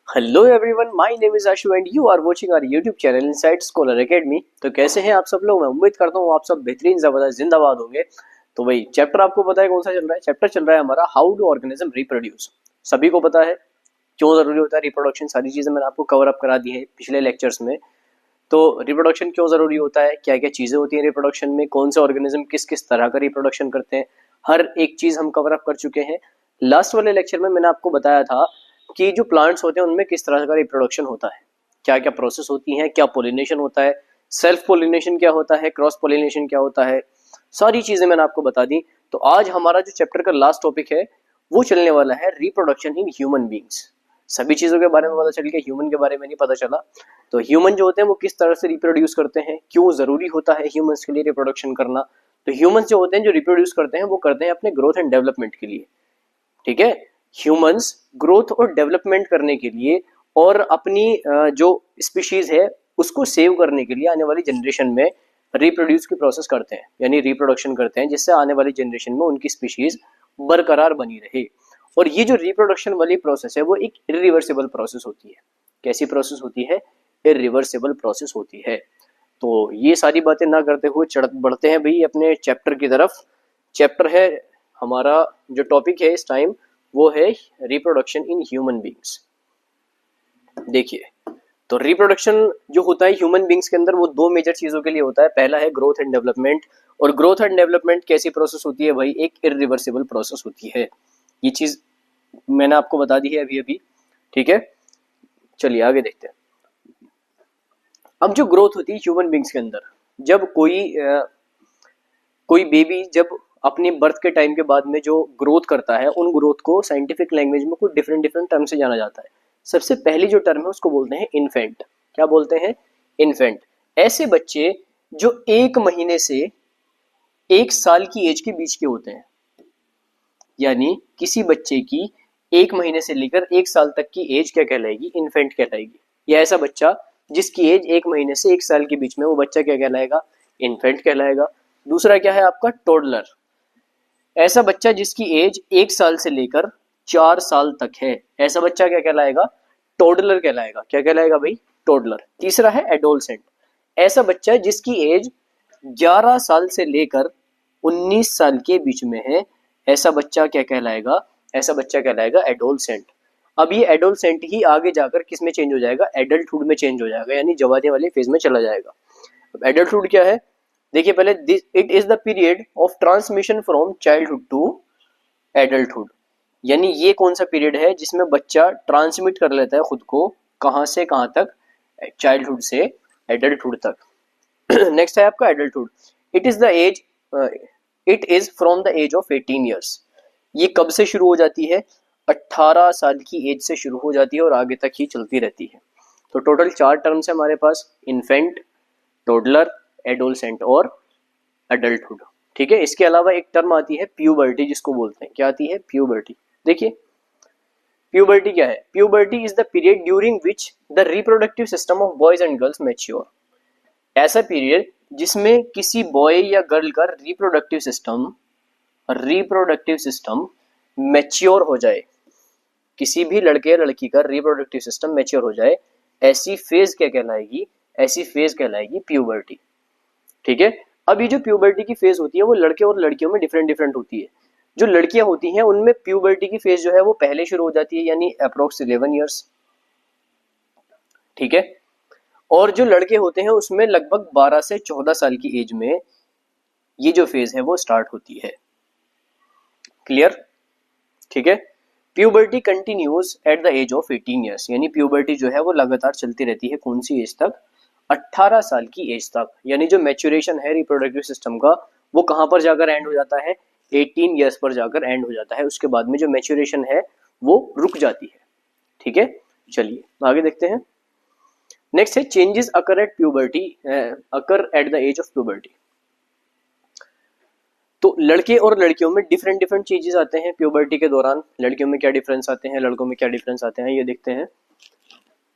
Hello everyone, my name is Ashu and you are watching our YouTube channel Inside Scholar Academy. तो कैसे हैं आप सब लोग? मैं उम्मीद करता हूँ आप सब बेहतरीन जबरदस्त जिंदाबाद होंगे। तो भाई चैप्टर आपको पता है कौन सा चल रहा है? चैप्टर चल रहा है हमारा हाउ डू ऑर्गेनिज्म रिप्रोड्यूस। सभी को पता है क्यों जरूरी होता है रिप्रोडक्शन, सारी चीजें मैंने आपको कवर अप करा दी है पिछले लेक्चर्स में। तो रिप्रोडक्शन क्यों जरूरी होता है, क्या क्या चीजें होती हैं रिप्रोडक्शन में, कौन से ऑर्गेनिज्म किस किस तरह का रिप्रोडक्शन करते हैं, हर एक चीज हम कवर अप कर चुके हैं। लास्ट वाले लेक्चर में मैंने आपको बताया था कि जो प्लांट्स होते हैं उनमें किस तरह का रिप्रोडक्शन होता है, क्या क्या प्रोसेस होती है, क्या पोलिनेशन होता है, सेल्फ पोलिनेशन क्या होता है, क्रॉस पोलिनेशन क्या होता है, सारी चीजें मैंने आपको बता दी। तो आज हमारा जो चैप्टर का लास्ट टॉपिक है वो चलने वाला है रिप्रोडक्शन इन ह्यूमन बींग्स। सभी चीजों के बारे में पता चल गया, ह्यूमन के बारे में नहीं पता चला। तो ह्यूमन जो होते हैं वो किस तरह से रिप्रोड्यूस करते हैं, क्यों जरूरी होता है ह्यूमंस के लिए रिप्रोडक्शन करना। तो ह्यूमंस जो होते हैं जो रिप्रोड्यूस करते हैं वो करते हैं अपने ग्रोथ एंड डेवलपमेंट के लिए। ठीक है, ह्यूमंस ग्रोथ और डेवलपमेंट करने के लिए और अपनी जो स्पीशीज है उसको सेव करने के लिए आने वाली जनरेशन में रिप्रोड्यूस की प्रोसेस करते हैं, यानी रिप्रोडक्शन करते हैं, जिससे आने वाली जनरेशन में उनकी स्पीशीज बरकरार बनी रहे। और ये जो रिप्रोडक्शन वाली प्रोसेस है वो एक इरिवर्सिबल प्रोसेस होती है। कैसी प्रोसेस होती है? इरिवर्सिबल प्रोसेस होती है। तो ये सारी बातें ना करते हुए बढ़ते हैं भाई अपने चैप्टर की तरफ। चैप्टर है हमारा, जो टॉपिक है इस टाइम वो है रिप्रोडक्शन इन ह्यूमन बींग्स। देखिए, तो रिप्रोडक्शन जो होता है ह्यूमन बींग्स के अंदर वो दो मेजर चीजों के लिए होता है। पहला है ग्रोथ एंड डेवलपमेंट। और ग्रोथ एंड डेवलपमेंट कैसी प्रोसेस होती है भाई? एक इरिवर्सिबल प्रोसेस होती है। ये चीज मैंने आपको बता दी है अभी अभी। ठीक है, चलिए आगे देखते हैं। अब जो ग्रोथ होती है ह्यूमन बींग्स के अंदर, जब कोई बेबी जब अपने बर्थ के टाइम के बाद में जो ग्रोथ करता है, उन ग्रोथ को साइंटिफिक लैंग्वेज में कुछ डिफरेंट डिफरेंट टर्म से जाना जाता है। सबसे पहली जो टर्म है उसको बोलते हैं इन्फेंट। क्या बोलते हैं? इन्फेंट। ऐसे बच्चे जो 1 महीने से 1 साल की एज के बीच के होते हैं, यानी किसी बच्चे की 1 महीने से लेकर 1 साल तक की एज क्या कहलाएगी? इन्फेंट कहलाएगी। या ऐसा बच्चा जिसकी एज 1 महीने से 1 साल के बीच में, वो बच्चा क्या कहलाएगा? इन्फेंट कहलाएगा। दूसरा क्या है आपका? टोडलर। ऐसा बच्चा जिसकी एज 1 साल से लेकर 4 साल तक है, ऐसा बच्चा क्या कहलाएगा? टोडलर कहलाएगा। क्या कहलाएगा भाई? टोडलर। तीसरा है एडोलसेंट। ऐसा बच्चा जिसकी एज 11 साल से लेकर 19 साल के बीच में है, ऐसा बच्चा क्या कहलाएगा? ऐसा बच्चा कहलाएगा एडोलसेंट। अब ये एडोलसेंट ही आगे जाकर किस में चेंज हो जाएगा? एडल्टहुड में चेंज हो जाएगा, यानी जवानी वाले फेज में चला जाएगा। अब एडल्टहुड क्या है? देखिए पहले, it is the period of transmission from childhood to adulthood. यानी ये कौन सा पीरियड है जिसमें बच्चा ट्रांसमिट कर लेता है खुद को, कहां से कहां तक? चाइल्डहुड से एडल्टहुड तक। नेक्स्ट है आपका adulthood. It is the age it is from the age of 18 years. ये कब से शुरू हो जाती है? 18 साल की एज से शुरू हो जाती है और आगे तक ही चलती रहती है। तो टोटल 4 टर्म्स है हमारे पास: इन्फेंट, टोडलर, एडोलसेंट और एडल्टहुड। ठीक है, इसके अलावा एक टर्म आती है प्यूबर्टी, जिसको बोलते हैं, क्या आती है? प्यूबर्टी। देखिए प्यूबर्टी क्या है? Puberty is the period during which the reproductive system of boys and girls mature. ऐसा पीरियड जिसमें किसी बॉय या गर्ल का रिप्रोडक्टिव सिस्टम मैच्योर हो जाए, किसी भी लड़के या लड़की का रिप्रोडक्टिव सिस्टम मैच्योर हो जाए, ऐसी फेज क्या कहलाएगी? ऐसी फेज कहलाएगी प्यूबर्टी। ठीक है, अब ये जो प्यूबर्टी की फेज होती है वो लड़के और लड़कियों में डिफरेंट डिफरेंट होती है। जो लड़कियां होती हैं उनमें प्यूबर्टी की फेज जो है वो पहले शुरू हो जाती है, यानी अप्रोक्स 11 ईयर्स। ठीक है, और जो लड़के होते हैं उसमें लगभग 12 से 14 साल की एज में ये जो फेज है वो स्टार्ट होती है। क्लियर? ठीक है, puberty continues at the age of 18 years. यानी प्यूबर्टी जो है वो लगातार चलती रहती है, कौन सी एज तक? 18 साल की एज तक। यानी जो मैच्योरेशन है रिप्रोडक्टिव सिस्टम का वो कहां पर जाकर एंड हो जाता है? 18 ईयर्स पर जाकर एंड हो जाता है। उसके बाद में जो मैच्योरेशन है वो रुक जाती है। ठीक है, चलिए आगे देखते हैं। नेक्स्ट है changes occur at puberty, occur at the age of puberty. तो लड़के और लड़कियों में डिफरेंट डिफरेंट चीजेस आते हैं प्यूबर्टी के दौरान। लड़कियों में क्या डिफरेंस आते हैं, लड़कों में क्या डिफरेंस आते हैं, ये देखते हैं।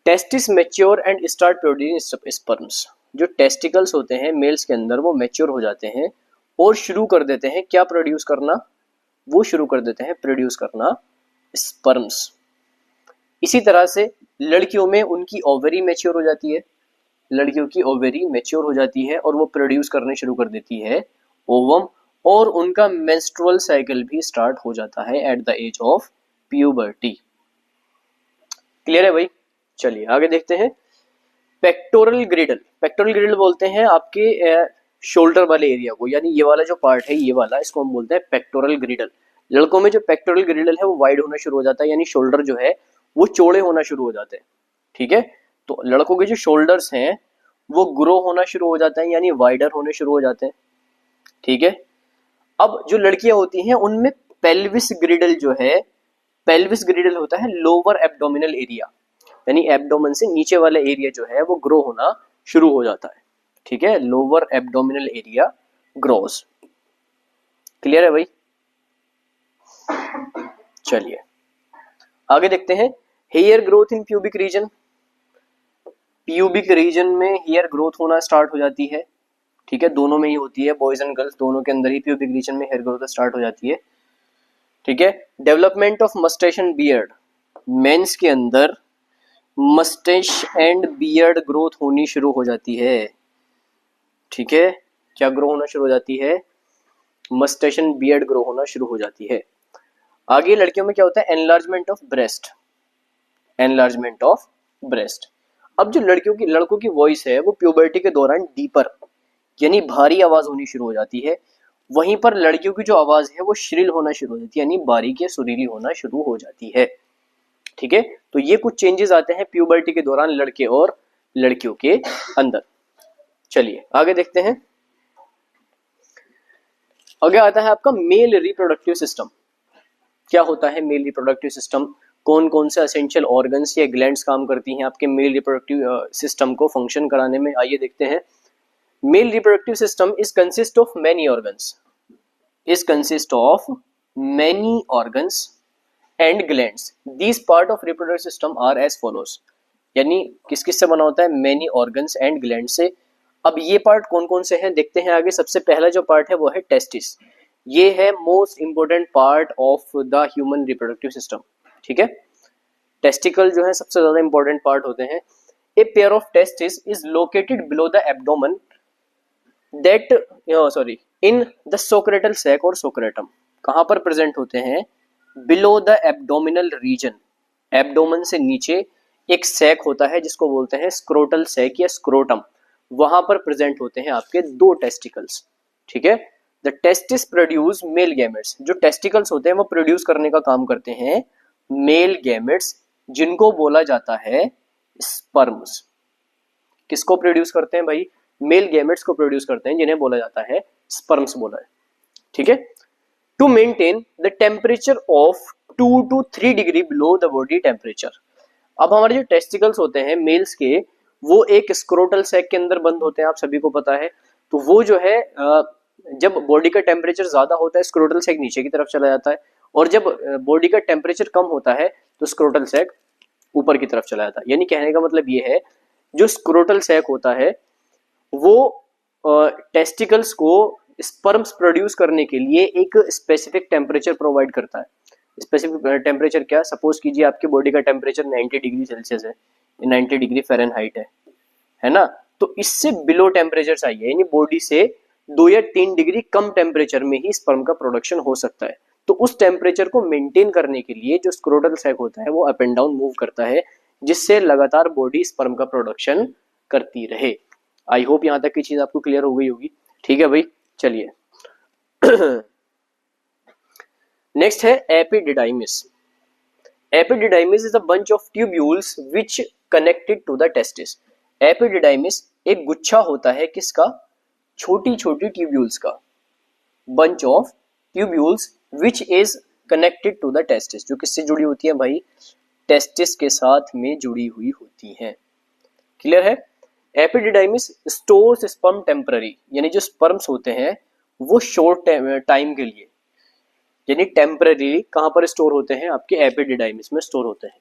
Testis mature and start producing sperms. जो टेस्टिकल्स होते हैं मेल्स के अंदर वो मैच्योर हो जाते हैं और शुरू कर देते हैं क्या प्रोड्यूस करना? वो शुरू कर देते हैं प्रोड्यूस करना स्पर्म्स। इसी तरह से लड़कियों में उनकी ओवरी मैच्योर हो जाती है, लड़कियों की ओवरी मैच्योर हो जाती है और वो प्रोड्यूस करने शुरू कर देती है ओवम, और उनका मेंस्ट्रुअल साइकिल भी स्टार्ट हो जाता है at the age of puberty. Clear है भाई? चलिए आगे देखते हैं। पेक्टोरल ग्रिडल, पेक्टोरल ग्रिडल बोलते हैं आपके शोल्डर वाले एरिया को, यानी ये वाला जो पार्ट है ये वाला, इसको हम बोलते हैं पेक्टोरल ग्रिडल। लड़कों में जो पेक्टोरल ग्रिडल है वो वाइड होना शुरू हो जाता है, यानी शोल्डर जो है वो चौड़े होना शुरू हो जाते हैं। ठीक है, तो लड़कों के जो शोल्डर्स हैं वो ग्रो होना शुरू हो जाते हैं, यानी वाइडर होने शुरू हो जाते हैं। ठीक है, अब जो लड़कियां होती हैं उनमें पेल्विस ग्रिडल जो है, पेल्विस ग्रिडल होता है लोअर एब्डोमिनल एरिया, यानी एब्डोमेन से नीचे वाला एरिया जो है वो ग्रो होना शुरू हो जाता है। ठीक है, lower abdominal area grows. Clear है भाई? चलिए आगे देखते हैं। Hair growth in pubic region, pubic region में हेयर ग्रोथ होना स्टार्ट हो जाती है। ठीक है, दोनों में ही होती है, बॉयज एंड गर्ल्स दोनों के अंदर ही प्यूबिक रीजन में हेयर ग्रोथ स्टार्ट हो जाती है। ठीक है, development of moustache and beard, men's के अंदर मस्टैश एंड बियर्ड ग्रोथ होनी शुरू हो जाती है। ठीक है, क्या ग्रो होना शुरू हो जाती है? मस्टैश एंड बियर्ड ग्रो होना शुरू हो जाती है। आगे लड़कियों में क्या होता है? Enlargement of breast, enlargement of breast. अब जो लड़कों की वॉइस है वो प्यूबर्टी के दौरान डीपर यानी भारी आवाज होनी शुरू हो जाती है, वहीं पर लड़कियों की जो आवाज है वो श्रिल होना शुरू हो जाती है, यानी बारीक या सुरीली होना शुरू हो जाती है। ठीक है, तो ये कुछ चेंजेस आते हैं प्यूबर्टी के दौरान लड़के और लड़कियों के अंदर। चलिए आगे देखते हैं। आगे आता है आपका मेल रिप्रोडक्टिव सिस्टम। क्या होता है मेल रिप्रोडक्टिव सिस्टम? कौन कौन से एसेंशियल ऑर्गन्स या ग्लैंड्स काम करती हैं आपके मेल रिप्रोडक्टिव सिस्टम को फंक्शन कराने में? आइए देखते हैं। Male reproductive system is consist of many organs, is consist of many organs and glands. These part of reproductive system are as follows, यानी किस किस से बना होता है? मैनी ऑर्गन्स एंड ग्लैंड से। अब ये पार्ट कौन कौन से हैं देखते हैं आगे। सबसे पहला जो पार्ट है वो है टेस्टिस, ये है most important part of the human reproductive system. ठीक है, टेस्टिकल जो है सबसे ज्यादा इंपॉर्टेंट पार्ट होते हैं। A pair of testis is located below the abdomen that sorry in the scrotal sac और सोक्रेटम। कहां पर प्रेजेंट होते हैं? Below the abdominal region, abdomen से नीचे एक सैक होता है जिसको बोलते हैं स्क्रोटल सैक या स्क्रोटम, वहां पर प्रेजेंट होते हैं आपके दो टेस्टिकल्स। ठीक है, the testis produce male gametes, जो टेस्टिकल्स होते हैं वो प्रोड्यूस करने का काम करते हैं मेल गैमेट्स, जिनको बोला जाता है स्पर्म्स। किसको प्रोड्यूस करते हैं भाई? मेल गैमेट्स को प्रोड्यूस करते हैं, जिन्हें बोला जाता है स्पर्म्स बोला है। ठीक है, to maintain the temperature of 2 to 3 degree below the body temperature. अब हमारे जो टेस्टिकल्स होते हैं मेल्स के, वो एक स्क्रोटल सैक के अंदर बंद होते हैं, आप सभी को पता है। तो वो जो है जब बॉडी का टेम्परेचर ज्यादा होता है स्क्रोटल सैक नीचे की तरफ चला जाता है, और जब बॉडी का टेम्परेचर कम होता है तो स्क्रोटल सैक ऊपर की तरफ चला जाता है। यानी कहने का मतलब ये है, जो स्क्रोटल सैक होता है वो टेस्टिकल्स को स्पर्म्स प्रोड्यूस करने के लिए एक स्पेसिफिक टेम्परेचर प्रोवाइड करता है। स्पेसिफिक टेम्परेचर क्या? सपोज कीजिए आपके बॉडी का टेम्परेचर 90 डिग्री सेल्सियस है, 90 डिग्री फ़ारेनहाइट है ना, तो इससे बिलो टेम्परेचर चाहिए, यानी बॉडी से 2 या 3 डिग्री कम टेम्परेचर में ही स्पर्म का प्रोडक्शन हो सकता है। तो उस टेम्परेचर को मेंटेन करने के लिए जो स्क्रोटल सैक होता है वो अप एंड डाउन मूव करता है, जिससे लगातार बॉडी स्पर्म का प्रोडक्शन करती रहे। आई होप यहाँ तक की चीज आपको क्लियर हो गई होगी। ठीक है भाई, चलिए नेक्स्ट है epididymis. Epididymis is a bunch of tubules which connected to the testis. Epididymis एक गुच्छा होता है किसका? छोटी छोटी ट्यूब्यूल्स का, bunch of tubules which is connected to the testis, जो किससे जुड़ी होती है भाई? टेस्टिस के साथ में जुड़ी हुई होती है। क्लियर है? एपिडिडाइमिस स्टोर्स स्पर्म टेम्पररी, यानी जो स्पर्म्स होते हैं वो शॉर्ट टाइम के लिए, यानी टेम्पररी कहां पर स्टोर होते हैं? आपके एपिडिडाइमिस में स्टोर होते हैं।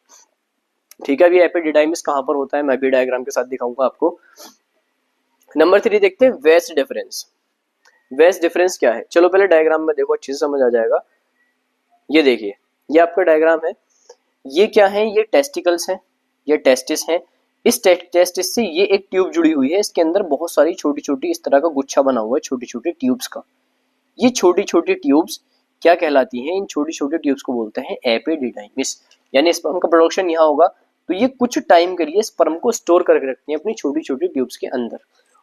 ठीक है, अभी एपिडिडाइमिस कहां पर होता है मैं भी डायग्राम के साथ दिखाऊंगा आपको। नंबर 3 देखते हैं वेस्ट डिफरेंस। वेस्ट डिफरेंस क्या है? चलो पहले डायग्राम में देखो, अच्छे से समझ आ जाएगा। ये देखिए, ये आपका डायग्राम है। ये क्या है? ये टेस्टिकल्स हैं, ये टेस्टिस है। इस टेस्टिस से ये एक ट्यूब जुड़ी हुई है, इसके अंदर बहुत सारी छोटी छोटी इस तरह का गुच्छा बना हुआ है छोटी छोटी ट्यूब्स का। ये छोटी छोटी ट्यूब्स क्या कहलाती हैं? इन छोटी छोटी ट्यूब्स को बोलते हैं एपिडिडाइमिस। यानी स्पर्म का प्रोडक्शन यहाँ होगा तो ये कुछ टाइम के लिए स्पर्म को स्टोर करके रखती हैं अपनी छोटी छोटी ट्यूब्स के अंदर,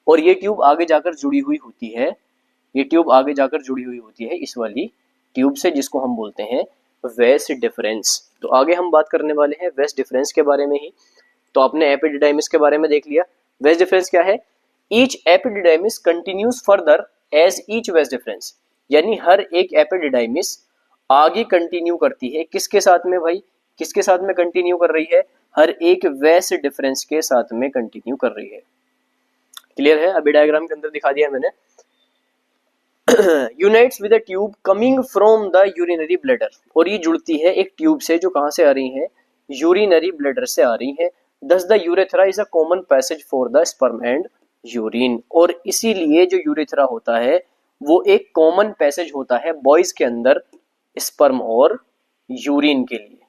और ये ट्यूब आगे जाकर जुड़ी हुई होती है, ये ट्यूब आगे जाकर जुड़ी हुई होती है इस वाली ट्यूब से, जिसको हम बोलते हैं वेस डिफरेंस। तो आगे हम बात करने वाले हैं वेस डिफरेंस के बारे में ही। तो आपने एपिडिडाइमिस के बारे में देख लिया। वेस डिफरेंस क्या है? Each epididymis continues further as each vas deferens, यानी हर एक एपिडिडाइमिस आगे कंटिन्यू करती है किसके साथ में भाई? किसके साथ में कंटिन्यू कर रही है? हर एक वेस डिफरेंस के साथ में कंटिन्यू कर रही है। क्लियर है? अभी डायग्राम के अंदर दिखा दिया मैंने। Unites with a tube coming from the urinary bladder, और ये जुड़ती है एक ट्यूब से जो कहां से आ रही है? यूरिनरी ब्लैडर से आ रही है। दस the urethra is a common passage for the sperm and urine, और इसीलिए जो यूरेथ्रा होता है वो एक कॉमन पैसेज होता है बॉयज के अंदर स्पर्म और यूरिन के लिए।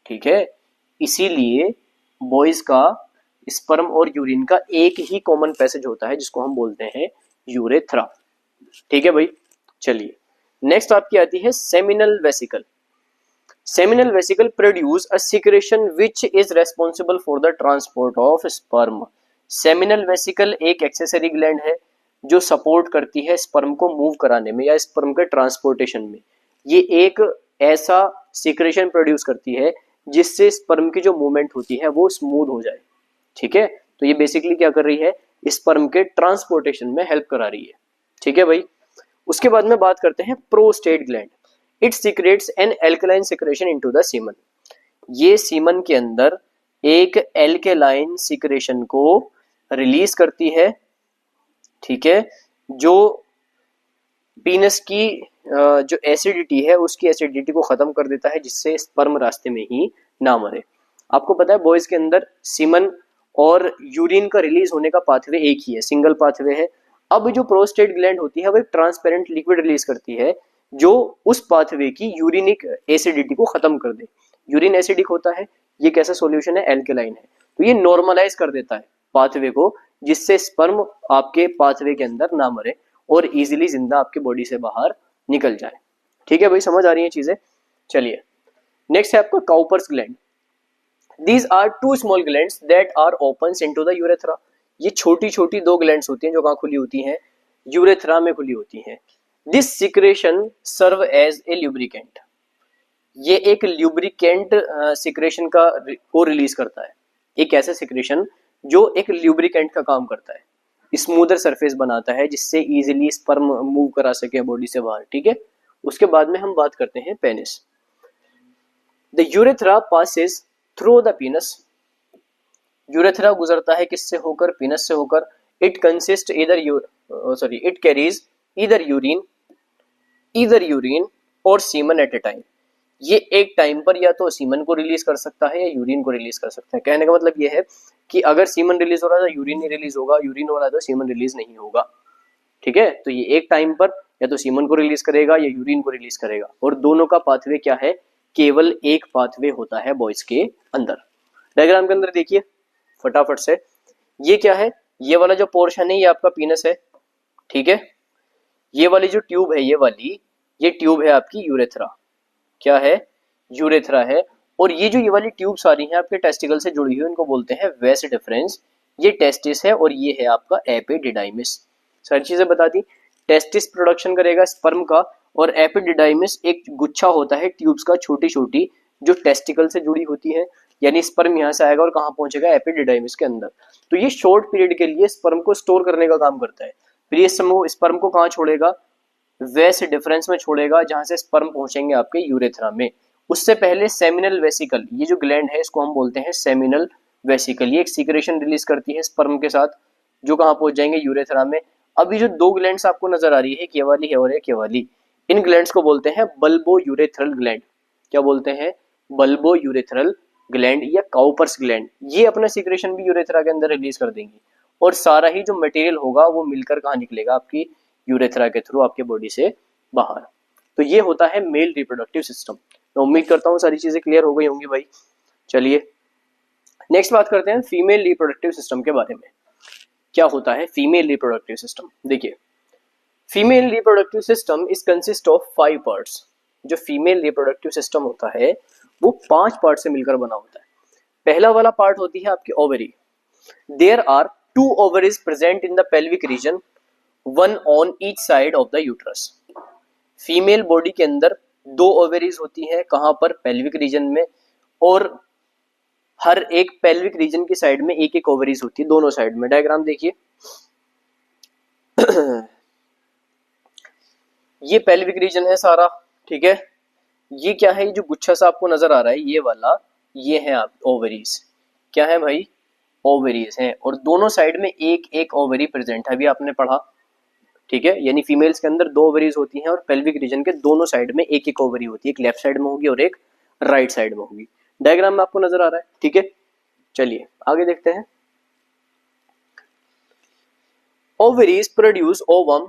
ठीक है, इसीलिए बॉयज का स्पर्म और यूरिन का एक ही कॉमन पैसेज होता है जिसको हम बोलते हैं यूरेथ्रा। ठीक है भाई, चलिए नेक्स्ट आपकी आती है seminal vesicle. Seminal vesicle produce a secretion which is responsible for the transport of sperm. Seminal vesicle एक एक्सेसरी ग्लैंड है जो सपोर्ट करती है स्पर्म को मूव कराने में या स्पर्म के ट्रांसपोर्टेशन में। ये एक ऐसा सिक्रेशन प्रोड्यूस करती है जिससे स्पर्म की जो मूवमेंट होती है वो स्मूथ हो जाए। ठीक है, तो ये बेसिकली क्या कर रही है? स्पर्म के ट्रांसपोर्टेशन में हेल्प करा रही है। ठीक है भाई, उसके बाद में बात करते हैं prostate gland. It secretes an alkaline secretion into the semen. ये सीमन के अंदर एक एल्कलाइन सिक्रेशन को रिलीज करती है। ठीक है, जो पीनस की जो एसिडिटी है उसकी एसिडिटी को खत्म कर देता है, जिससे स्पर्म रास्ते में ही ना मरे। आपको पता है बॉयज के अंदर सीमन और यूरिन का रिलीज होने का पाथवे एक ही है, सिंगल पाथवे है। अब जो प्रोस्टेट ग्लैंड होती है वो एक ट्रांसपेरेंट लिक्विड रिलीज करती है जो उस पाथवे की यूरिनिक एसिडिटी को खत्म कर दे। यूरिन एसिडिक होता है, ये कैसा सॉल्यूशन है? एल्कलाइन है। तो ये नॉर्मलाइज कर देता है पाथवे को, जिससे स्पर्म आपके पाथवे के अंदर ना मरे और इजीली जिंदा आपके बॉडी से बाहर निकल जाए। ठीक है भाई, समझ आ रही है चीजें? चलिए नेक्स्ट है आपका Cowper's gland. These are two small glands that are opens into the urethra. ये छोटी छोटी दो ग्लैंड्स होती हैं जो कहाँ खुली होती हैं? यूरेथ्रा में खुली होती हैं। This secretion serve as a lubricant. ये एक ल्यूब्रिकेंट सिक्रेशन का को रिलीज करता है। एक ऐसा सिक्रेशन जो एक ल्यूब्रिकेंट का काम करता है, स्मूदर सरफेस बनाता है जिससे इजीली स्पर्म मूव करा सके बॉडी से बाहर। ठीक है, उसके बाद में हम बात करते हैं penis. The urethra passes through the पीनस। Urethra गुजरता है किससे होकर? पीनस से होकर। It consist it carries either urine और सीमन एट ए टाइम। ये एक टाइम पर या तो सीमन को रिलीज कर सकता है या यूरिन को रिलीज कर सकता है। कहने का मतलब ये है कि अगर सीमन रिलीज हो रहा है तो यूरिन नहीं रिलीज होगा, यूरिन हो रहा है तो सीमन रिलीज नहीं होगा। ठीक है, तो ये एक टाइम पर या तो सीमन को रिलीज करेगा या यूरिन को रिलीज करेगा, और दोनों का पाथवे क्या है? केवल एक पाथवे होता है बॉयज के अंदर। डायग्राम के अंदर देखिए फटाफट से, ये क्या है? ये वाला जो पोर्शन है ये आपका पीनस है। ठीक है, ये वाली जो ट्यूब है ये ट्यूब है आपकी यूरेथ्रा। क्या है? यूरेथ्रा है। और ये जो ये वाली ट्यूब्स आ रही हैं आपके टेस्टिकल से जुड़ी हुई, उनको बोलते हैं वेस डिफरेंस। ये टेस्टिस है और ये है आपका एपिडिडाइमिस। सारी चीजें बता दी। टेस्टिस प्रोडक्शन करेगा स्पर्म का, और एपिडिडाइमिस एक गुच्छा होता है ट्यूब्स का छोटी छोटी जो टेस्टिकल से जुड़ी होती है। यानी स्पर्म यहाँ से आएगा और कहाँ पहुंचेगा? एपिडिडाइमिस के अंदर। तो ये शॉर्ट पीरियड के लिए स्पर्म को स्टोर करने का काम करता है। फिर ये स्पर्म को कहाँ छोड़ेगा? वेस डिफरेंस में छोड़ेगा, जहां से स्पर्म पहुंचेंगे आपके यूरेथ्रा में। उससे पहले सेमिनल वेसिकल, ये जो ग्लैंड है इसको हम बोलते हैं सेमिनल वेसिकल। ये एक सीक्रेशन रिलीज करती है स्पर्म के साथ, जो कहाँ पहुंच जाएंगे? यूरेथ्रा में। अभी जो दो ग्लैंड्स आपको नजर आ रही है, ये वाली है और एक ये वाली, इन ग्लैंड्स को बोलते हैं बल्बो यूरेथ्रल ग्लैंड। क्या बोलते हैं? बल्बो यूरेथ्रल ग्लैंड या काउपर्स ग्लैंड। ये अपना सीक्रेशन भी यूरेथ्रा के अंदर रिलीज कर देंगी, और सारा ही जो मटेरियल होगा वो मिलकर कहाँ निकलेगा? आपकी यूरेथ्रा के थ्रू आपके बॉडी से बाहर। तो ये होता है मेल रिप्रोडक्टिव सिस्टम। मैं उम्मीद करता हूँ सारी चीजें क्लियर हो गई होंगी भाई। चलिए नेक्स्ट बात करते हैं फीमेल रिप्रोडक्टिव सिस्टम के बारे में। क्या होता है फीमेल रिप्रोडक्टिव सिस्टम? देखिए, female reproductive system is consist of 5 parts. जो फीमेल रिप्रोडक्टिव सिस्टम होता है वो 5 पार्ट से मिलकर बना होता है। पहला वाला पार्ट होती है आपकी ovary. There are 2 ovaries present in the pelvic region, one on each side of the uterus. Female body के अंदर 2 ओवरीज होती हैं, कहां पर? पेल्विक रीजन में, और हर एक पेल्विक रीजन की साइड में एक एक ओवरीज होती है, दोनों साइड में। डायग्राम देखिए ये पेल्विक रीजन है सारा, ठीक है। ये क्या है? ये जो गुच्छा सा आपको नजर आ रहा है ये वाला, ये है आप ओवरीज। क्या है भाई? ओवरीज हैं, और दोनों साइड में एक एक ओवरी प्रेजेंट है, अभी आपने पढ़ा, ठीक है। यानी फीमेल्स के अंदर 2 ओवरीज होती हैं और पेल्विक रीजन के दोनों साइड में एक एक ओवरी होती है, एक लेफ्ट साइड में होगी और एक राइट साइड में होगी। डायग्राम में आपको नजर आ रहा है, ठीक है। चलिए आगे देखते हैं। Ovaries produce ovum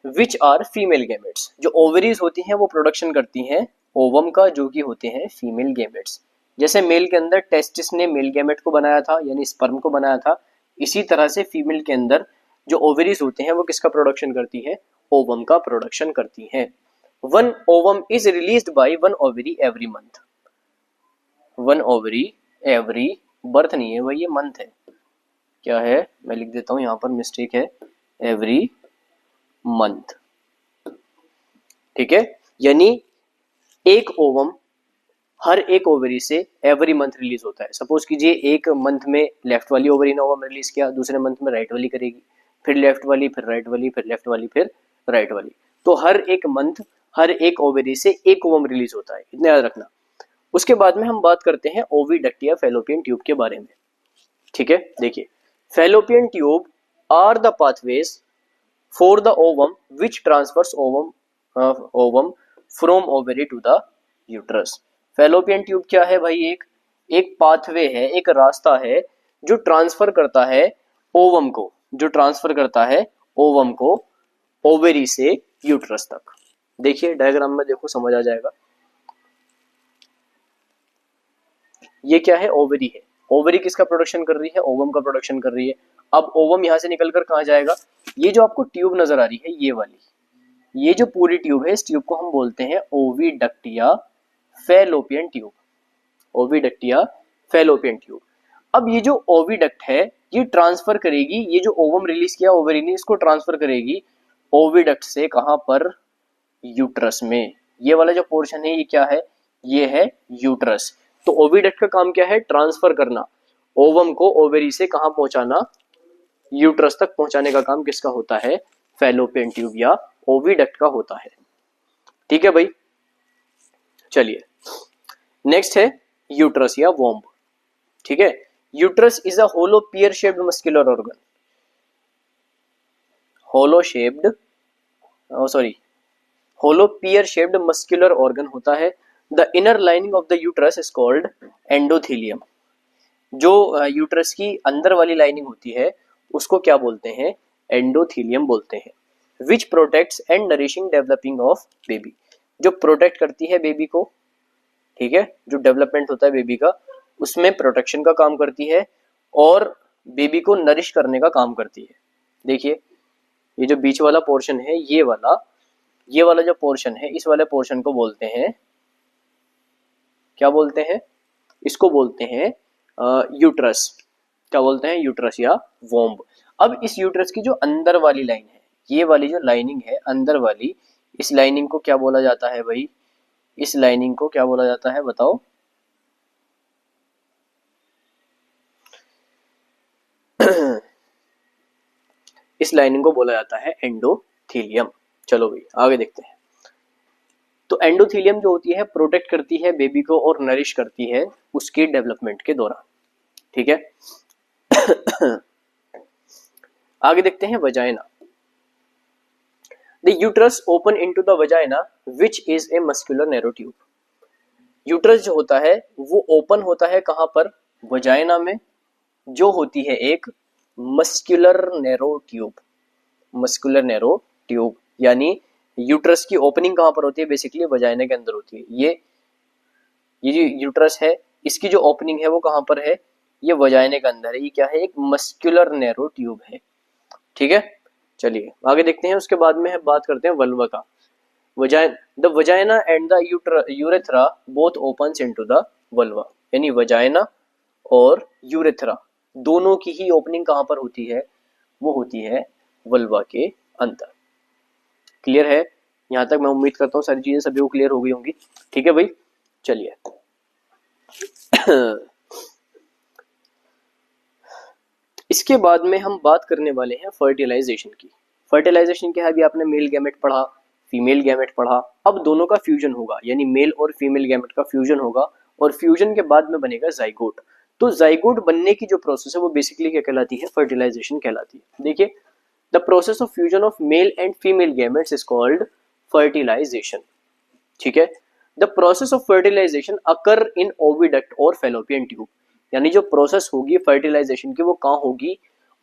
which are female gametes. जो ओवरीज होती हैं वो प्रोडक्शन करती हैं ओवम का, जो कि होते हैं फीमेल गैमेट्स। जैसे मेल के अंदर टेस्टिस ने मेल गैमेट को बनाया था, यानी स्पर्म को बनाया था, इसी तरह से फीमेल के अंदर जो ओवरीज होते हैं वो किसका प्रोडक्शन करती है? ओवम का प्रोडक्शन करती हैं। One ovum is released by one ovary every month. One ovary every, birth नहीं है भाई, ये मंथ है। क्या है? मैं लिख देता हूं, यहां पर मिस्टेक है, एवरी मंथ, ठीक है। यानी एक ओवम हर एक ओवरी से एवरी मंथ रिलीज होता है। सपोज कीजिए एक मंथ में लेफ्ट वाली ओवरी ने ओवम रिलीज किया, दूसरे मंथ में राइट वाली करेगी, फिर लेफ्ट वाली, फिर राइट वाली, फिर लेफ्ट वाली, फिर राइट वाली। तो हर एक मंथ हर एक ओवरी से एक ओवम रिलीज होता है, इतना याद रखना। उसके बाद में हम बात करते हैं ओविडक्ट या फैलोपियन ट्यूब के बारे में, ठीक है। देखिए, fallopian tube are the pathways for the ovum which transfers ovum from ovary to the uterus. Fallopian tube क्या है भाई? एक पाथवे है, एक रास्ता है जो ट्रांसफर करता है ओवम को, जो ट्रांसफर करता है ओवम को ओवरी से यूट्रस तक। देखिए डायग्राम में, देखो समझ आ जाएगा। ये क्या है? ओवरी है। ओवरी किसका प्रोडक्शन कर रही है? ओवम का प्रोडक्शन कर रही है। अब ओवम यहां से निकलकर कहां जाएगा? ये जो आपको ट्यूब नजर आ रही है ये वाली, ये जो पूरी ट्यूब है, इस ट्यूब को हम बोलते हैं ओविडक्ट या फैलोपियन ट्यूब। ओविडक्ट या फैलोपियन ट्यूब। अब ये जो ओविडक्ट है ये ट्रांसफर करेगी, ये जो ओवम रिलीज किया ओवरी ने, इसको ट्रांसफर करेगी ओविडक्ट से कहां पर? यूट्रस में। ये वाला जो पोर्शन है ये क्या है? ये है यूट्रस। तो ओविडक्ट का काम क्या है? ट्रांसफर करना ओवम को ओवरी से कहां पहुंचाना? यूट्रस तक पहुंचाने का काम किसका होता है? फैलोपियन ट्यूब या ओविडक्ट का होता है, ठीक है भाई। चलिए नेक्स्ट है यूट्रस या वोम्ब, ठीक है। Uterus is a hollow pear shaped muscular organ. Hollow pear shaped muscular organ होता है। The inner lining of the uterus is called endothelium. जो यूट्रस की अंदर वाली लाइनिंग होती है उसको क्या बोलते हैं? एंडोथेलियम बोलते हैं। Which protects and nourishing developing of baby. जो प्रोटेक्ट करती है बेबी को, ठीक है, जो डेवलपमेंट होता है बेबी का उसमें प्रोटेक्शन का काम करती है और बेबी को नरिश करने का काम करती है। देखिए ये जो बीच वाला पोर्शन है, ये वाला जो पोर्शन है, इस वाले पोर्शन को बोलते हैं, क्या बोलते हैं? इसको बोलते हैं यूट्रस। क्या बोलते हैं? यूट्रस या वोम्ब। अब इस यूट्रस की जो अंदर वाली लाइन है, ये वाली जो लाइनिंग है अंदर वाली, इस लाइनिंग को क्या बोला जाता है भाई? इस लाइनिंग को क्या बोला जाता है बताओ? इस लाइनिंग को बोला जाता है एंडोथेलियम। चलो भाई आगे देखते हैं। तो एंडोथेलियम जो होती है प्रोटेक्ट करती है बेबी को और नरिश करती है उसके डेवलपमेंट के दौरान, ठीक है। आगे देखते हैं vagina. The uterus open into the vagina which is a muscular narrow tube. Uterus जो होता है वो ओपन होता है कहां पर? वजाइना में, जो होती है एक muscular narrow tube. Muscular narrow tube यानी यूट्रस की ओपनिंग कहां पर होती है? बेसिकली वजाइना के अंदर होती है। ये जो यूट्रस है इसकी जो ओपनिंग है वो कहां पर है? ये वजाइना के अंदर है। ये क्या है? एक मस्कुलर नैरो ट्यूब है। ठीक है, चलिए आगे देखते हैं। उसके बाद में हम बात करते हैं वल्वा का। The vagina and the urethra both opens into the vulva, यानी वजाइना और यूरेथ्रा दोनों की ही ओपनिंग कहां पर होती है? वो होती है वल्वा के अंदर। क्लियर है? यहां तक मैं उम्मीद करता हूँ सारी चीजें सभी को क्लियर हो गई होंगी। ठीक है भाई, चलिए इसके बाद में हम बात करने वाले हैं फर्टिलाइजेशन की। फर्टिलाइजेशन क्या है? अभी आपने मेल गैमेट पढ़ा, फीमेल गैमेट पढ़ा, अब दोनों का फ्यूजन होगा, यानी मेल और फीमेल गैमेट का फ्यूजन होगा और फ्यूजन के बाद में बनेगा जाइगोट। तो जाइगोट बनने की जो प्रोसेस है वो बेसिकली क्या कहलाती है? फर्टिलाइजेशन कहलाती है। देखिए, the process of fusion of male and female gametes is called fertilisation. ठीक है, the process of fertilisation occur in oviduct और फेलोपियन ट्यूब, यानी जो प्रोसेस होगी फर्टिलाइजेशन की वो कहाँ होगी?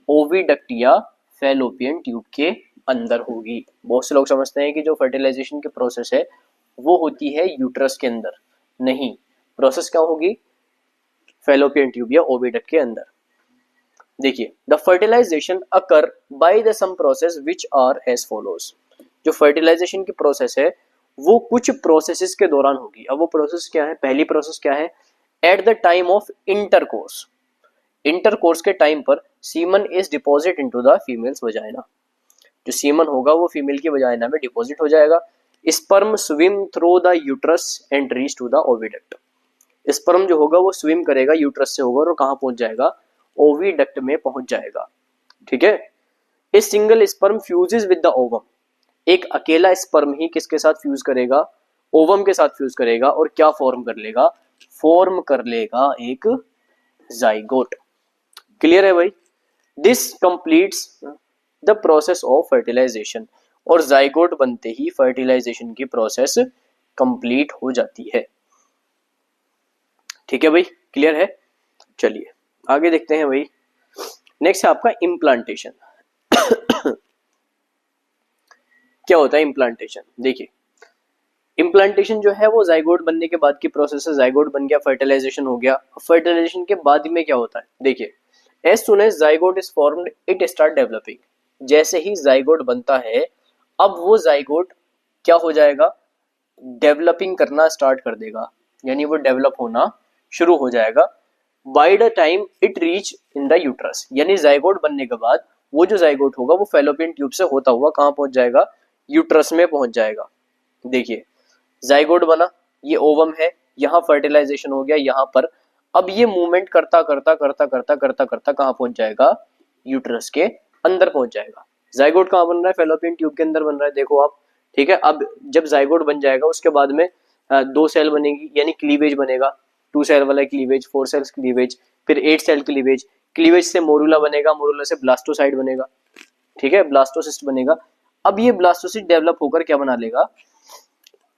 ओविडक्ट या फेलोपियन ट्यूब के अंदर होगी। बहुत से लोग समझते हैं कि जो फर्टिलाइजेशन की प्रोसेस है वो होती है यूट्रस के अंदर, नहीं, प्रोसेस क्या होगी? फेलोपियन ट्यूब या ओविडक्ट के अंदर। देखिए, the fertilisation occur by the some process which are as follows. जो फर्टिलाइजेशन की प्रोसेस है वो कुछ प्रोसेसेस के दौरान होगी। अब वो प्रोसेस क्या है? पहली प्रोसेस क्या है? At the time of intercourse, intercourse के टाइम पर semen is deposit into the female's vagina. जो सीमन होगा वो फीमेल की वजाइना में डिपॉजिट हो जाएगा। Sperm swim through the uterus and reach to the oviduct. Sperm जो होगा वो स्विम करेगा, यूट्रस से होगा और कहां पहुंच जाएगा? ओविडक्ट में पहुंच जाएगा। ठीक है, a single sperm fuses with the ovum. एक अकेला स्पर्म ही किसके साथ फ्यूज करेगा? ओवम के साथ फ्यूज करेगा और क्या फॉर्म कर लेगा? फॉर्म कर लेगा एक जाइगोट। क्लियर है भाई? This completes the process of fertilisation. और जाइगोट बनते ही फर्टिलाइजेशन की प्रोसेस कंप्लीट हो जाती है। ठीक है भाई, क्लियर है? चलिए आगे देखते हैं भाई। नेक्स्ट है आपका इम्प्लांटेशन। क्या होता है इम्प्लांटेशन? देखिए, इम्प्लांटेशन जो है वो जाइगोट बनने के बाद की प्रोसेस है। जाइगोट बन गया, फर्टिलाइजेशन हो गया। फर्टिलाइजेशन के बाद में क्या होता है? देखिए, as soon as zygote is formed it start developing. जैसे ही जाइगोट बनता है अब वो जाइगोट क्या हो जाएगा? डेवलपिंग करना स्टार्ट कर देगा, यानी वो डेवलप होना शुरू हो जाएगा। By the time it reach in the uterus, यानी जाइगोट बनने के बाद वो जो जाइगोट होगा वो फेलोपियन ट्यूब से होता हुआ कहां पहुंच जाएगा? यूट्रस में पहुंच जाएगा। देखिए, जाइगोट बना, ये ओवम है, यहाँ फर्टिलाइजेशन हो गया यहाँ पर। अब ये मूवमेंट करता करता करता करता करता करता कहां पहुंच जाएगा? यूट्रस के अंदर पहुंच जाएगा। जाइगोट कहां बन रहा है? फेलोपियन ट्यूब के अंदर बन रहा है, देखो आप। ठीक है, अब जब जाइगोट बन जाएगा उसके बाद में 2 सेल बनेगी, यानी क्लीवेज बनेगा। 2 सेल वाला क्लीवेज, 4 सेल्स क्लीवेज, फिर 8 सेल क्लीवेज। क्लीवेज से मोरूला बनेगा, मोरूला से ब्लास्टोसाइड बनेगा। ठीक है, ब्लास्टोसिस्ट बनेगा। अब ये ब्लास्टोसिस्ट डेवलप होकर क्या बना लेगा?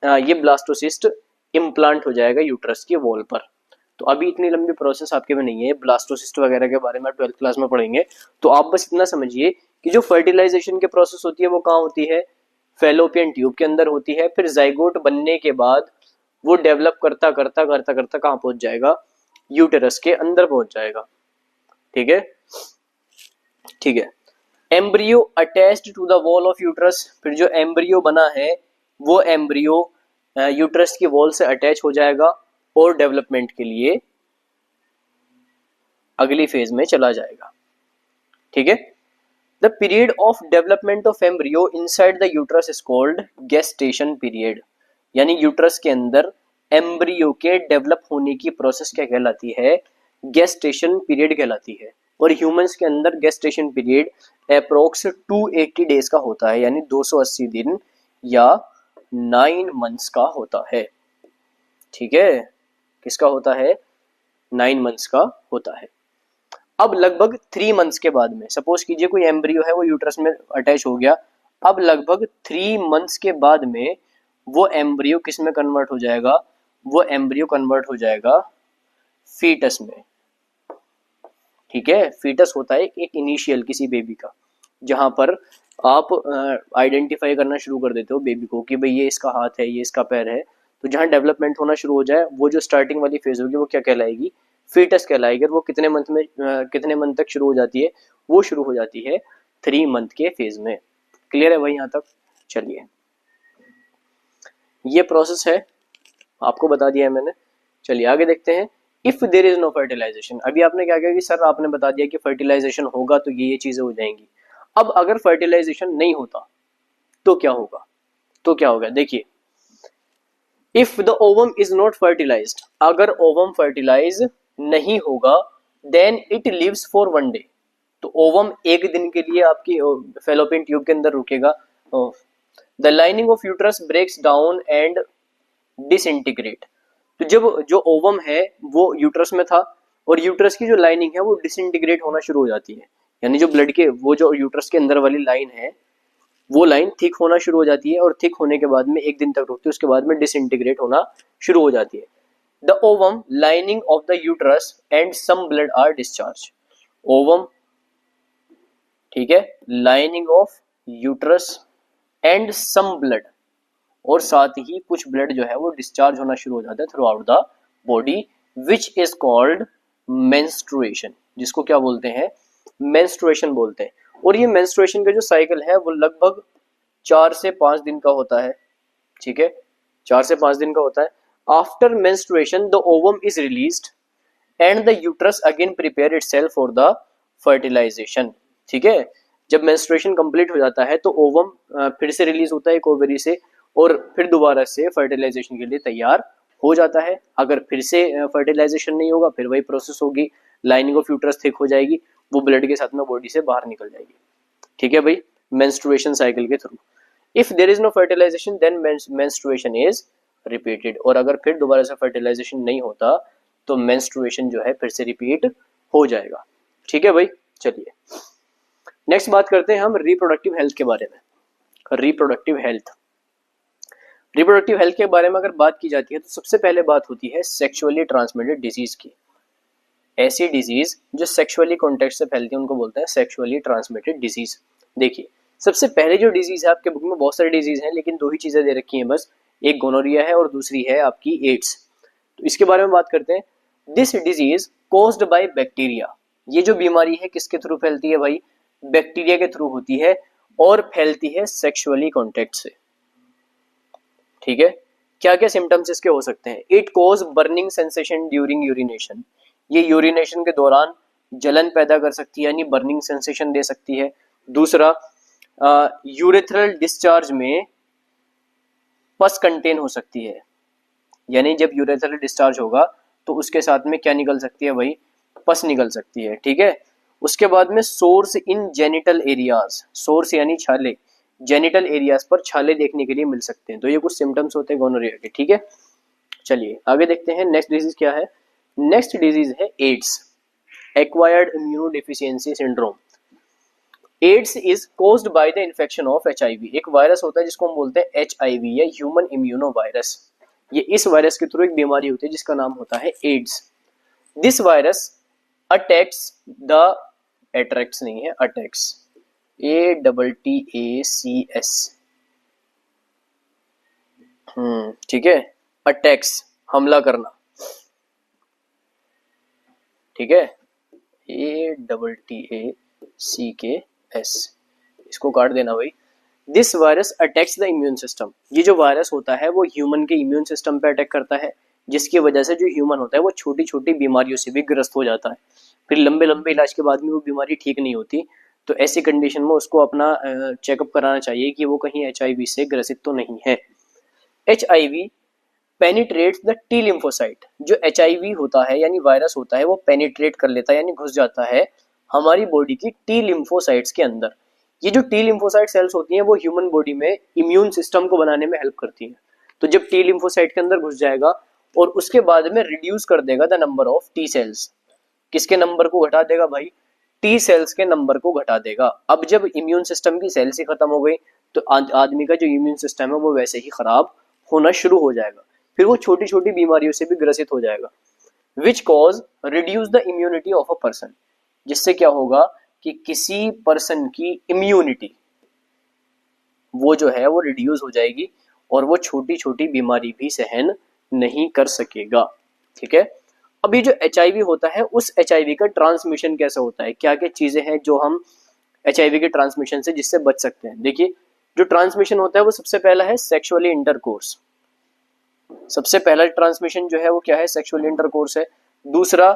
ये ब्लास्टोसिस्ट इम्प्लांट हो जाएगा यूट्रस की वॉल पर। तो अभी इतनी लंबी प्रोसेस आपके में नहीं है, ब्लास्टोसिस्ट वगैरह के बारे में 12th क्लास में पढ़ेंगे। तो आप बस इतना समझिए कि जो फर्टिलाइजेशन की प्रोसेस होती है वो कहाँ होती है? फेलोपियन ट्यूब के अंदर होती है। फिर जाइगोट बनने के बाद वो डेवलप करता करता करता करता कहाँ पहुंच जाएगा? यूटेरस के अंदर पहुंच जाएगा। ठीक है, ठीक है। Embryo attached to the wall of uterus. फिर जो एम्ब्रियो बना है वो एम्ब्रियो यूट्रस की वॉल से अटैच हो जाएगा और डेवलपमेंट के लिए अगली फेज में चला जाएगा। ठीक है, the period of development of embryo inside the uterus is called gestation period, यानी यूट्रस के अंदर एम्ब्रियो के डेवलप होने की प्रोसेस क्या कहलाती है? गेस्टेशन पीरियड कहलाती है। और ह्यूमंस के अंदर गेस्टेशन पीरियड अप्रोक्स 280 डेज का होता है, यानी 280 दिन या 9 मंथ्स का होता है। ठीक है, किसका होता है? 9 मंथ्स का होता है। अब लगभग 3 मंथ्स के बाद में, सपोज कीजिए कोई एम्ब्रियो है वो यूट्रस में अटैच हो गया। अब लगभग 3 मंथ्स के बाद में वो एम्ब्रियो किस में कन्वर्ट हो जाएगा? वो एम्ब्रियो कन्वर्ट हो जाएगा फीटस में। ठीक है, फीटस होता है एक इनिशियल किसी बेबी का, जहां पर आप आइडेंटिफाई करना शुरू कर देते हो बेबी को कि भाई ये इसका हाथ है, ये इसका पैर है। तो जहां डेवलपमेंट होना शुरू हो जाए वो जो स्टार्टिंग वाली फेज होगी वो क्या कहलाएगी? फीटस कहलाएगी। वो कितने मंथ में कितने मंथ तक शुरू हो जाती है, वो शुरू हो जाती है 3 मंथ के फेज में। क्लियर है भाई यहाँ तक? चलिए ये प्रोसेस है, आपको बता दिया है मैंने। चलिए आगे देखते हैं। If there is no fertilisation, अभी आपने क्या किया कि सर आपने बता दिया कि फर्टिलाइजेशन होगा तो ये चीजें हो जाएंगी। अब अगर फर्टिलाइजेशन नहीं होता तो क्या होगा? तो क्या होगा देखिए, if the ovum is not fertilised, अगर ओवम फर्टिलाइज नहीं होगा, then it lives for 1 day, तो ओवम एक दिन के लिए आपकी फेलोपियन ट्यूब के अंदर रुकेगा। The lining of uterus breaks down and disintegrate, तो जब जो ओवम है वो यूट्रस में था और यूट्रस की जो लाइनिंग है वो डिसइंटीग्रेट होना शुरू हो जाती है, यानी जो ब्लड के वो जो यूट्रस के अंदर वाली लाइन है वो लाइन थिक होना शुरू हो जाती है और थिक होने के बाद में एक दिन तक रुकती है, उसके बाद में डिसइंटीग्रेट होना शुरू हो जाती है। The ovum lining of the uterus and some blood are discharge, ovum ठीक है, lining of uterus and some blood, और साथ ही कुछ ब्लड जो है वो डिस्चार्ज होना शुरू हो जाता है through out the body, which is called menstruation, जिसको क्या बोलते हैं? मेंस्ट्रुएशन बोलते हैं। और ये मेंस्ट्रुएशन का जो साइकिल है वो लगभग 4 से 5 दिन का होता है, ठीक है, 4 से 5 दिन का होता है। After menstruation the ovum is released and the uterus again prepare itself for the fertilisation, ठीक है। जब मेंस्ट्रुएशन कंप्लीट हो जाता है तो ओवम फिर से रिलीज होता है एक ओवरी से और फिर दोबारा से फर्टिलाइजेशन के लिए तैयार हो जाता है। अगर फिर से फर्टिलाइजेशन नहीं होगा फिर वही प्रोसेस होगी, लाइनिंग ऑफ यूट्रस थिक हो जाएगी, वो ब्लड के साथ में बॉडी से बाहर निकल जाएगी, ठीक है भाई, मेंस्ट्रुएशन साइकिल के थ्रू। If there is no fertilisation then menstruation is repeated, और अगर फिर दोबारा से फर्टिलाइजेशन नहीं होता तो मेंस्ट्रुएशन जो है फिर से रिपीट हो जाएगा, ठीक है भाई। चलिए नेक्स्ट बात करते हैं हम रिप्रोडक्टिव हेल्थ के बारे में। रिप्रोडक्टिव हेल्थ, रिप्रोडक्टिव हेल्थ के बारे में अगर बात की जाती है तो सबसे पहले बात होती है सेक्सुअली ट्रांसमिटेड डिजीज की। ऐसी डिजीज जो सेक्सुअली कॉन्टेक्ट से फैलती है उनको बोलते हैं सेक्सुअली ट्रांसमिटेड डिजीज। देखिए सबसे पहले जो डिजीज है, आपके बुक में बहुत सारी डिजीज हैं लेकिन 2 ही चीजें दे रखी हैं बस, एक गोनोरिया है और दूसरी है आपकी एड्स। तो इसके बारे में बात करते हैं। This disease caused by bacteria, ये जो बीमारी है किसके थ्रू फैलती है भाई? बैक्टीरिया के थ्रू होती है और फैलती है सेक्सुअली कॉन्टेक्ट से, ठीक है। क्या क्या सिम्टम्स इसके हो सकते हैं? It cause burning sensation during urination, ये यूरिनेशन के दौरान जलन पैदा कर सकती है यानी बर्निंग सेंसेशन दे सकती है। दूसरा, यूरेथ्रल डिस्चार्ज में पस कंटेन हो सकती है, यानी जब यूरेथ्रल डिस्चार्ज होगा तो उसके साथ में क्या निकल सकती है भाई? पस निकल सकती है, ठीक है। उसके बाद में सोर्स इन जेनिटल एरियाज, सोर्स यानी छाले, जेनिटल एरियाज पर छाले देखने के लिए मिल सकते हैं। तो ये कुछ सिम्टम्स होते हैं गोनोरिया के, ठीक है। चलिए आगे देखते हैं नेक्स्ट डिजीज क्या है। नेक्स्ट डिजीज है AIDS, acquired immunodeficiency syndrome. AIDS is caused by the infection of HIV, एक वायरस होता है जिसको हम बोलते हैं HIV या ह्यूमन इम्यूनो वायरस। ये इस वायरस के थ्रू एक बीमारी होती है जिसका नाम होता है AIDS. This virus attacks the, attracts नहीं है, अटैक्स, ATTACS, ठीक है, अटैक्स हमला करना, ठीक है, ATTACS, इसको काट देना भाई। This virus attacks the immune system, ये जो वायरस होता है वो ह्यूमन के इम्यून सिस्टम पे अटैक करता है, जिसकी वजह से जो ह्यूमन होता है वो छोटी छोटी बीमारियों से भी ग्रस्त हो जाता है। फिर लंबे लंबे इलाज के बाद में वो बीमारी ठीक नहीं होती, तो ऐसी कंडीशन में उसको अपना चेकअप कराना चाहिए कि वो कहीं HIV से ग्रसित तो नहीं है। HIV penetrates the T lymphocyte, जो HIV होता है यानी वायरस होता है वो पेनिट्रेट कर लेता है यानी घुस जाता है हमारी बॉडी की टी लिम्फोसाइट्स के अंदर। ये जो टी लिम्फोसाइट सेल्स होती हैं वो ह्यूमन बॉडी में इम्यून सिस्टम को बनाने में हेल्प करती हैं। तो जब टी लिम्फोसाइट के अंदर घुस जाएगा और उसके बाद में रिड्यूस कर देगा the number of T cells, किसके नंबर को घटा देगा भाई? टी सेल्स के नंबर को घटा देगा। अब जब इम्यून सिस्टम की सेल्स ही खत्म हो गई तो आदमी का जो इम्यून सिस्टम है वो वैसे ही खराब होना शुरू हो जाएगा, फिर वो छोटी छोटी बीमारियों से भी ग्रसित हो जाएगा। Which cause reduce the immunity of a person, जिससे क्या होगा कि किसी पर्सन की इम्यूनिटी वो जो है वो रिड्यूस हो जाएगी और वो छोटी छोटी बीमारी भी सहन नहीं कर सकेगा, ठीक है। अब ये जो HIV होता है, उस HIV का ट्रांसमिशन कैसे होता है, क्या क्या चीजें हैं जो हम HIV के ट्रांसमिशन से जिससे बच सकते हैं। देखिए जो ट्रांसमिशन होता है वो सबसे पहला है सेक्सुअली इंटरकोर्स। सबसे पहला ट्रांसमिशन जो है वो क्या है, सेक्सुअल इंटरकोर्स है। दूसरा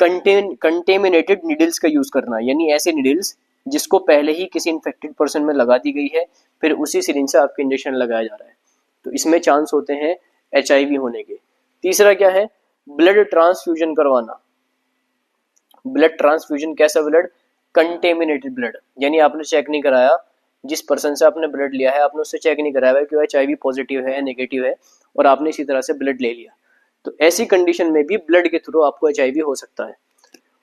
कंटेमिनेटेड नीडल्स का यूज करना, यानी ऐसे नीडल्स जिसको पहले ही किसी इन्फेक्टेड पर्सन में लगा दी गई है, फिर उसी सिरिंज से आपके इंजेक्शन लगाया जा रहा है, तो इसमें चांस होते हैं HIV होने के। तीसरा क्या है, ब्लड ट्रांसफ्यूजन करवाना। ब्लड ट्रांसफ्यूजन कैसा ब्लड, कंटेमिनेटेड ब्लड, यानी आपने चेक नहीं कराया, जिस पर्सन से आपने ब्लड लिया है आपने उससे चेक नहीं कराया कि वो HIV पॉजिटिव है नेगेटिव है, और आपने इसी तरह से ब्लड ले लिया, तो ऐसी कंडीशन में भी ब्लड के थ्रू आपको HIV हो सकता है।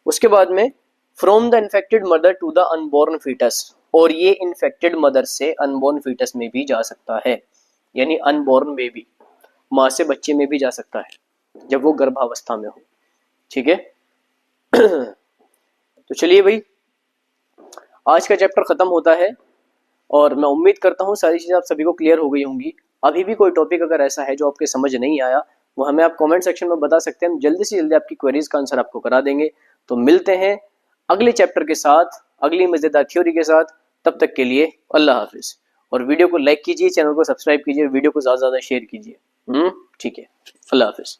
उसके बाद में from the infected mother to the unborn foetus, और ये इन्फेक्टेड मदर से अनबॉर्न फीटस में भी जा सकता है, यानी अनबॉर्न बेबी, माँ से बच्चे में भी जा सकता है जब वो गर्भावस्था में हो। ठीक है तो चलिए भाई, आज का चैप्टर खत्म होता है, और मैं उम्मीद करता हूँ सारी चीजें आप सभी को क्लियर हो गई होंगी। अभी भी कोई टॉपिक अगर ऐसा है जो आपके समझ नहीं आया, वो हमें आप कमेंट सेक्शन में बता सकते हैं, हम जल्दी से जल्दी आपकी क्वेरीज का आंसर आपको करा देंगे। तो मिलते हैं अगले चैप्टर के साथ, अगली मजेदार थ्योरी के साथ। तब तक के लिए अल्लाह हाफिज, और वीडियो को लाइक कीजिए, चैनल को सब्सक्राइब कीजिए, वीडियो को ज्यादा से ज्यादा शेयर कीजिए। ठीक है, अल्लाह हाफिज।